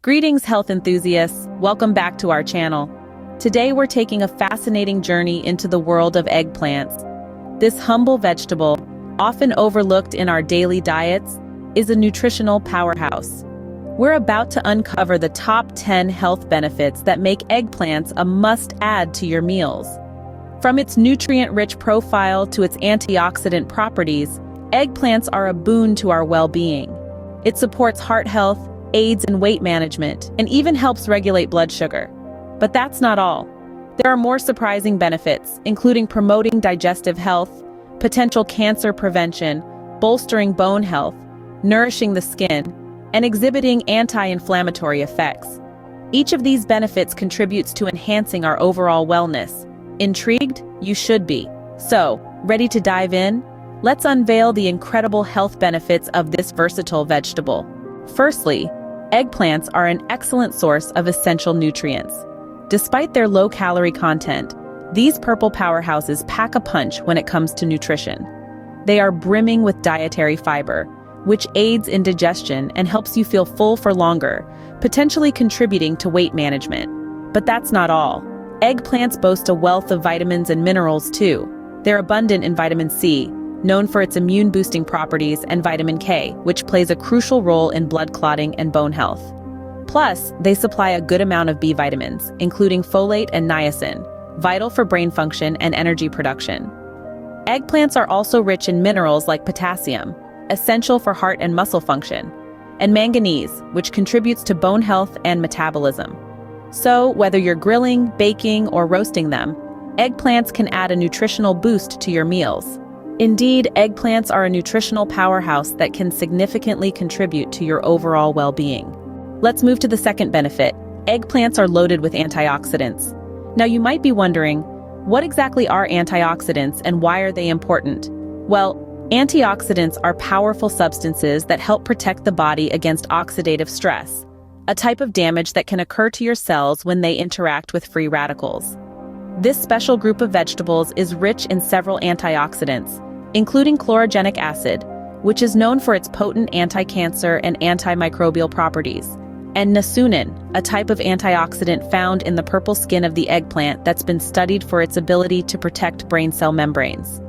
Greetings, health enthusiasts. Welcome back to our channel. Today we're taking a fascinating journey into the world of eggplants. This humble vegetable, often overlooked in our daily diets, is a nutritional powerhouse. We're about to uncover the top 10 health benefits that make eggplants a must-add to your meals. From its nutrient-rich profile to its antioxidant properties, eggplants are a boon to our well-being. It supports heart health, aids in weight management, and even helps regulate blood sugar. But that's not all. There are more surprising benefits, including promoting digestive health, potential cancer prevention, bolstering bone health, nourishing the skin, and exhibiting anti-inflammatory effects. Each of these benefits contributes to enhancing our overall wellness. Intrigued? You should be. So, ready to dive in? Let's unveil the incredible health benefits of this versatile vegetable. Firstly, eggplants are an excellent source of essential nutrients. Despite their low-calorie content, these purple powerhouses pack a punch when it comes to nutrition. They are brimming with dietary fiber, which aids in digestion and helps you feel full for longer, potentially contributing to weight management. But that's not all. Eggplants boast a wealth of vitamins and minerals too. They're abundant in vitamin C, known for its immune-boosting properties, and vitamin K, which plays a crucial role in blood clotting and bone health. Plus, they supply a good amount of B vitamins, including folate and niacin, vital for brain function and energy production. Eggplants are also rich in minerals like potassium, essential for heart and muscle function, and manganese, which contributes to bone health and metabolism. So, whether you're grilling, baking, or roasting them, eggplants can add a nutritional boost to your meals. Indeed, eggplants are a nutritional powerhouse that can significantly contribute to your overall well-being. Let's move to the second benefit. Eggplants are loaded with antioxidants. Now you might be wondering, what exactly are antioxidants and why are they important? Well, antioxidants are powerful substances that help protect the body against oxidative stress, a type of damage that can occur to your cells when they interact with free radicals. This special group of vegetables is rich in several antioxidants, including chlorogenic acid, which is known for its potent anti-cancer and antimicrobial properties, and niacin, a type of antioxidant found in the purple skin of the eggplant that's been studied for its ability to protect brain cell membranes.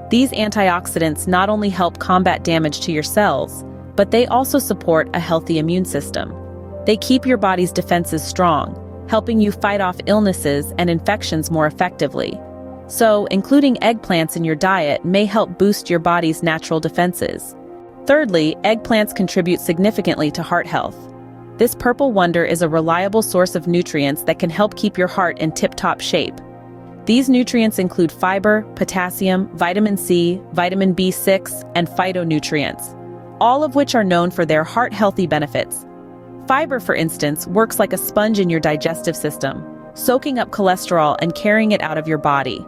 These antioxidants not only help combat damage to your cells, but they also support a healthy immune system. They keep your body's defenses strong, helping you fight off illnesses and infections more effectively. So, including eggplants in your diet may help boost your body's natural defenses. Thirdly, eggplants contribute significantly to heart health. This purple wonder is a reliable source of nutrients that can help keep your heart in tip-top shape. These nutrients include fiber, potassium, vitamin C, vitamin B6, and phytonutrients, all of which are known for their heart-healthy benefits. Fiber, for instance, works like a sponge in your digestive system, soaking up cholesterol and carrying it out of your body.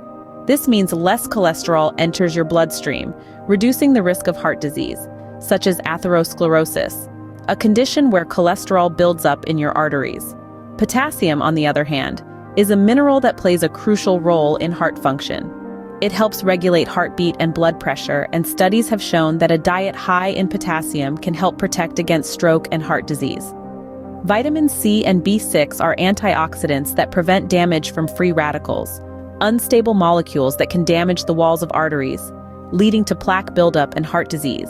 This means less cholesterol enters your bloodstream, reducing the risk of heart disease, such as atherosclerosis, a condition where cholesterol builds up in your arteries. Potassium, on the other hand, is a mineral that plays a crucial role in heart function. It helps regulate heartbeat and blood pressure, and studies have shown that a diet high in potassium can help protect against stroke and heart disease. Vitamin C and B6 are antioxidants that prevent damage from free radicals, unstable molecules that can damage the walls of arteries, leading to plaque buildup and heart disease.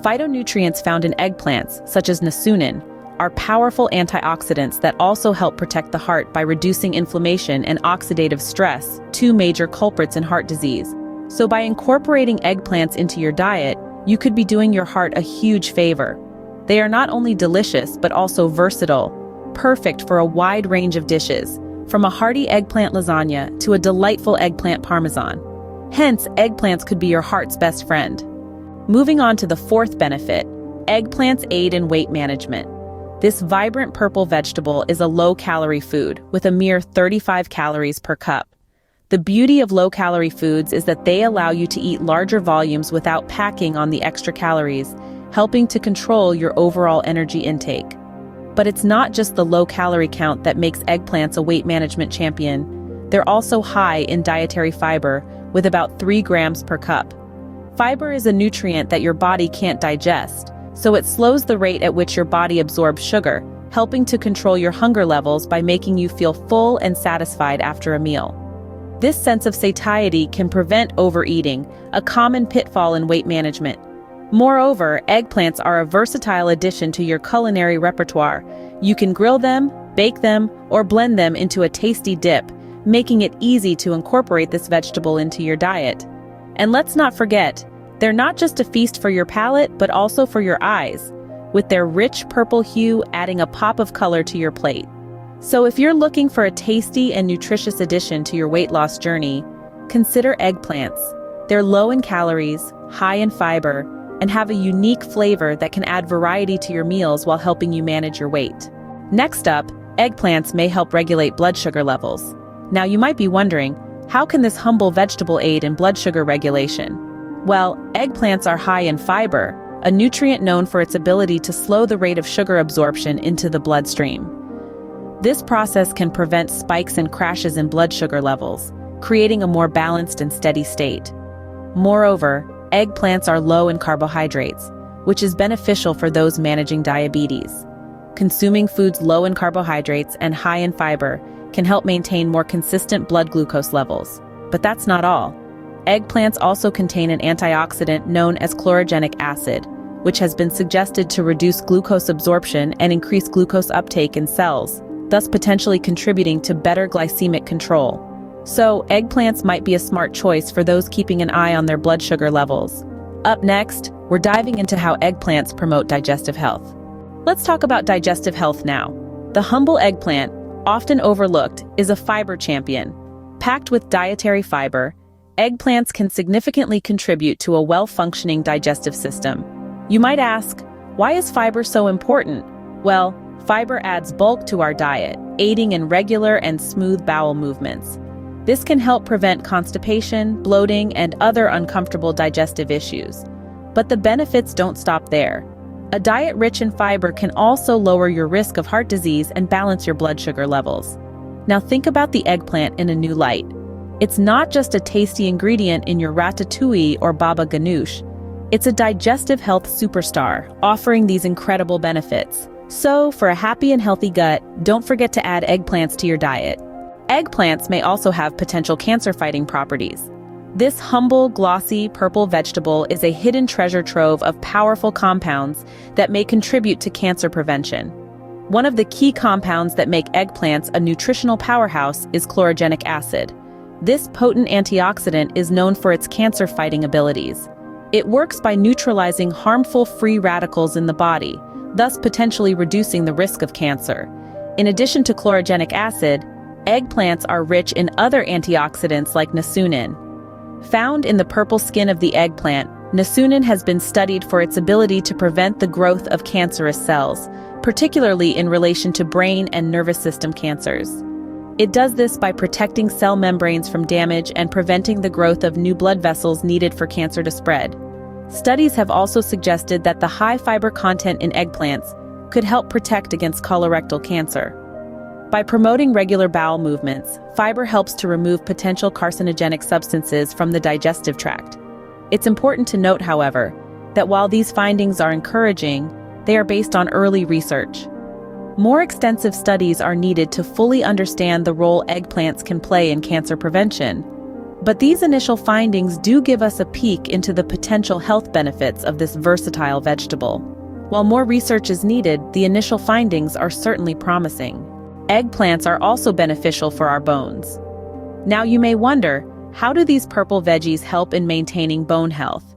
Phytonutrients found in eggplants, such as niacin, are powerful antioxidants that also help protect the heart by reducing inflammation and oxidative stress, two major culprits in heart disease. So by incorporating eggplants into your diet, you could be doing your heart a huge favor. They are not only delicious, but also versatile, perfect for a wide range of dishes, from a hearty eggplant lasagna to a delightful eggplant parmesan. Hence, eggplants could be your heart's best friend. Moving on to the fourth benefit, eggplants aid in weight management. This vibrant purple vegetable is a low-calorie food, with a mere 35 calories per cup. The beauty of low-calorie foods is that they allow you to eat larger volumes without packing on the extra calories, helping to control your overall energy intake. But it's not just the low-calorie count that makes eggplants a weight management champion. They're also high in dietary fiber, with about 3 grams per cup. Fiber is a nutrient that your body can't digest, so it slows the rate at which your body absorbs sugar, helping to control your hunger levels by making you feel full and satisfied after a meal. This sense of satiety can prevent overeating, a common pitfall in weight management. Moreover, eggplants are a versatile addition to your culinary repertoire. You can grill them, bake them, or blend them into a tasty dip, making it easy to incorporate this vegetable into your diet. And let's not forget, they're not just a feast for your palate, but also for your eyes, with their rich purple hue adding a pop of color to your plate. So if you're looking for a tasty and nutritious addition to your weight loss journey, consider eggplants. They're low in calories, high in fiber, and have a unique flavor that can add variety to your meals while helping you manage your weight. Next up, eggplants may help regulate blood sugar levels. Now you might be wondering, how can this humble vegetable aid in blood sugar regulation? Well, eggplants are high in fiber, a nutrient known for its ability to slow the rate of sugar absorption into the bloodstream. This process can prevent spikes and crashes in blood sugar levels, creating a more balanced and steady state. Moreover, eggplants are low in carbohydrates, which is beneficial for those managing diabetes. Consuming foods low in carbohydrates and high in fiber can help maintain more consistent blood glucose levels. But that's not all. Eggplants also contain an antioxidant known as chlorogenic acid, which has been suggested to reduce glucose absorption and increase glucose uptake in cells, thus potentially contributing to better glycemic control. So, eggplants might be a smart choice for those keeping an eye on their blood sugar levels. Up next, we're diving into how eggplants promote digestive health. Let's talk about digestive health now. The humble eggplant, often overlooked, is a fiber champion. Packed with dietary fiber, eggplants can significantly contribute to a well-functioning digestive system. You might ask, why is fiber so important? Well, fiber adds bulk to our diet, aiding in regular and smooth bowel movements. This can help prevent constipation, bloating, and other uncomfortable digestive issues. But the benefits don't stop there. A diet rich in fiber can also lower your risk of heart disease and balance your blood sugar levels. Now think about the eggplant in a new light. It's not just a tasty ingredient in your ratatouille or baba ganoush. It's a digestive health superstar, offering these incredible benefits. So, for a happy and healthy gut, don't forget to add eggplants to your diet. Eggplants may also have potential cancer-fighting properties. This humble, glossy, purple vegetable is a hidden treasure trove of powerful compounds that may contribute to cancer prevention. One of the key compounds that make eggplants a nutritional powerhouse is chlorogenic acid. This potent antioxidant is known for its cancer-fighting abilities. It works by neutralizing harmful free radicals in the body, thus potentially reducing the risk of cancer. In addition to chlorogenic acid, eggplants are rich in other antioxidants like niacin. Found in the purple skin of the eggplant, niacin has been studied for its ability to prevent the growth of cancerous cells, particularly in relation to brain and nervous system cancers. It does this by protecting cell membranes from damage and preventing the growth of new blood vessels needed for cancer to spread. Studies have also suggested that the high fiber content in eggplants could help protect against colorectal cancer. By promoting regular bowel movements, fiber helps to remove potential carcinogenic substances from the digestive tract. It's important to note, however, that while these findings are encouraging, they are based on early research. More extensive studies are needed to fully understand the role eggplants can play in cancer prevention. But these initial findings do give us a peek into the potential health benefits of this versatile vegetable. While more research is needed, the initial findings are certainly promising. Eggplants are also beneficial for our bones. Now you may wonder, how do these purple veggies help in maintaining bone health?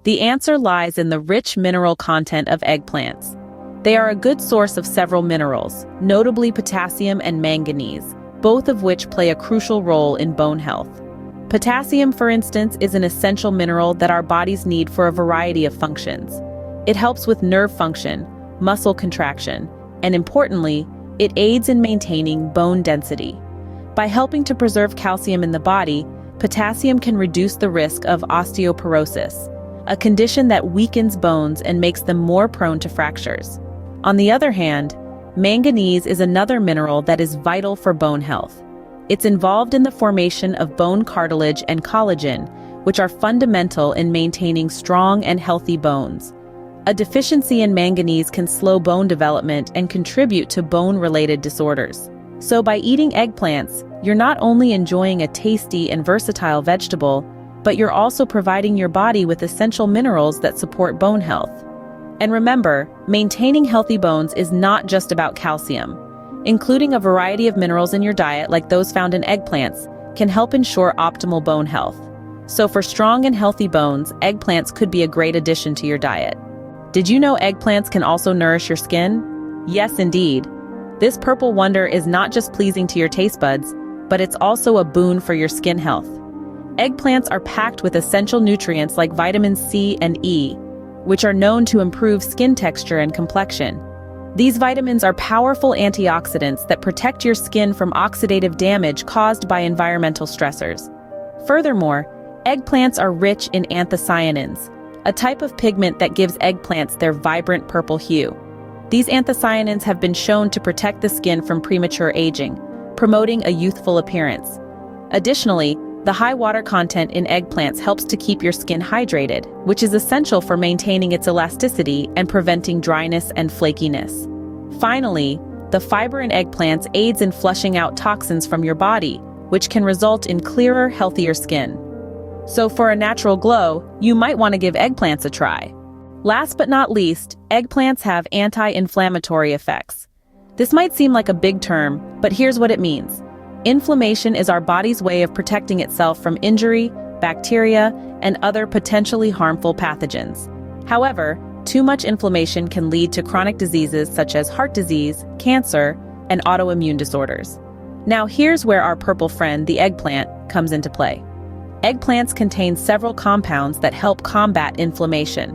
The answer lies in the rich mineral content of eggplants. They are a good source of several minerals, notably potassium and manganese, both of which play a crucial role in bone health. Potassium, for instance, is an essential mineral that our bodies need for a variety of functions. It helps with nerve function, muscle contraction, and importantly, it aids in maintaining bone density. By helping to preserve calcium in the body, potassium can reduce the risk of osteoporosis, a condition that weakens bones and makes them more prone to fractures. On the other hand, manganese is another mineral that is vital for bone health. It's involved in the formation of bone cartilage and collagen, which are fundamental in maintaining strong and healthy bones. A deficiency in manganese can slow bone development and contribute to bone-related disorders. So by eating eggplants, you're not only enjoying a tasty and versatile vegetable, but you're also providing your body with essential minerals that support bone health. And remember, maintaining healthy bones is not just about calcium. Including a variety of minerals in your diet, like those found in eggplants, can help ensure optimal bone health. So for strong and healthy bones, eggplants could be a great addition to your diet. Did you know eggplants can also nourish your skin? Yes, indeed. This purple wonder is not just pleasing to your taste buds, but it's also a boon for your skin health. Eggplants are packed with essential nutrients like vitamins C and E, which are known to improve skin texture and complexion. These vitamins are powerful antioxidants that protect your skin from oxidative damage caused by environmental stressors. Furthermore, eggplants are rich in anthocyanins, a type of pigment that gives eggplants their vibrant purple hue. These anthocyanins have been shown to protect the skin from premature aging, promoting a youthful appearance. Additionally, the high water content in eggplants helps to keep your skin hydrated, which is essential for maintaining its elasticity and preventing dryness and flakiness. Finally, the fiber in eggplants aids in flushing out toxins from your body, which can result in clearer, healthier skin. So for a natural glow, you might want to give eggplants a try. Last but not least, eggplants have anti-inflammatory effects. This might seem like a big term, but here's what it means. Inflammation is our body's way of protecting itself from injury, bacteria, and other potentially harmful pathogens. However, too much inflammation can lead to chronic diseases such as heart disease, cancer, and autoimmune disorders. Now here's where our purple friend, the eggplant, comes into play. Eggplants contain several compounds that help combat inflammation.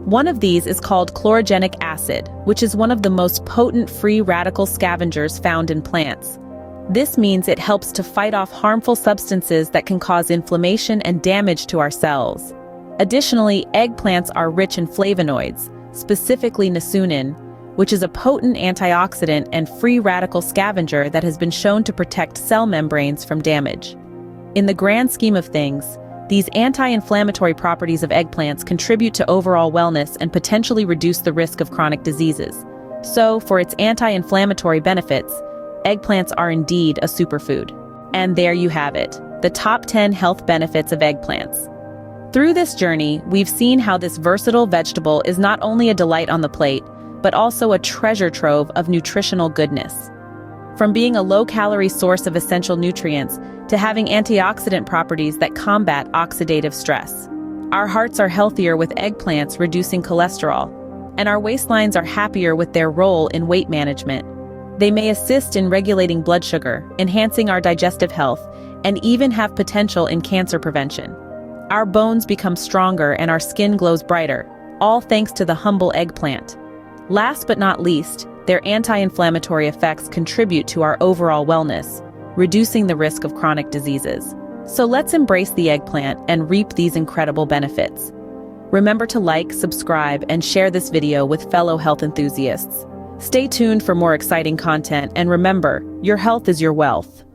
One of these is called chlorogenic acid, which is one of the most potent free radical scavengers found in plants. This means it helps to fight off harmful substances that can cause inflammation and damage to our cells. Additionally, eggplants are rich in flavonoids, specifically niacin, which is a potent antioxidant and free radical scavenger that has been shown to protect cell membranes from damage. In the grand scheme of things, these anti-inflammatory properties of eggplants contribute to overall wellness and potentially reduce the risk of chronic diseases. So, for its anti-inflammatory benefits, eggplants are indeed a superfood. And there you have it, the top 10 health benefits of eggplants. Through this journey, we've seen how this versatile vegetable is not only a delight on the plate, but also a treasure trove of nutritional goodness. From being a low-calorie source of essential nutrients to having antioxidant properties that combat oxidative stress. Our hearts are healthier with eggplants reducing cholesterol, and our waistlines are happier with their role in weight management. They may assist in regulating blood sugar, enhancing our digestive health, and even have potential in cancer prevention. Our bones become stronger and our skin glows brighter, all thanks to the humble eggplant. Last but not least, their anti-inflammatory effects contribute to our overall wellness, reducing the risk of chronic diseases. So let's embrace the eggplant and reap these incredible benefits. Remember to like, subscribe, and share this video with fellow health enthusiasts. Stay tuned for more exciting content, and remember, your health is your wealth.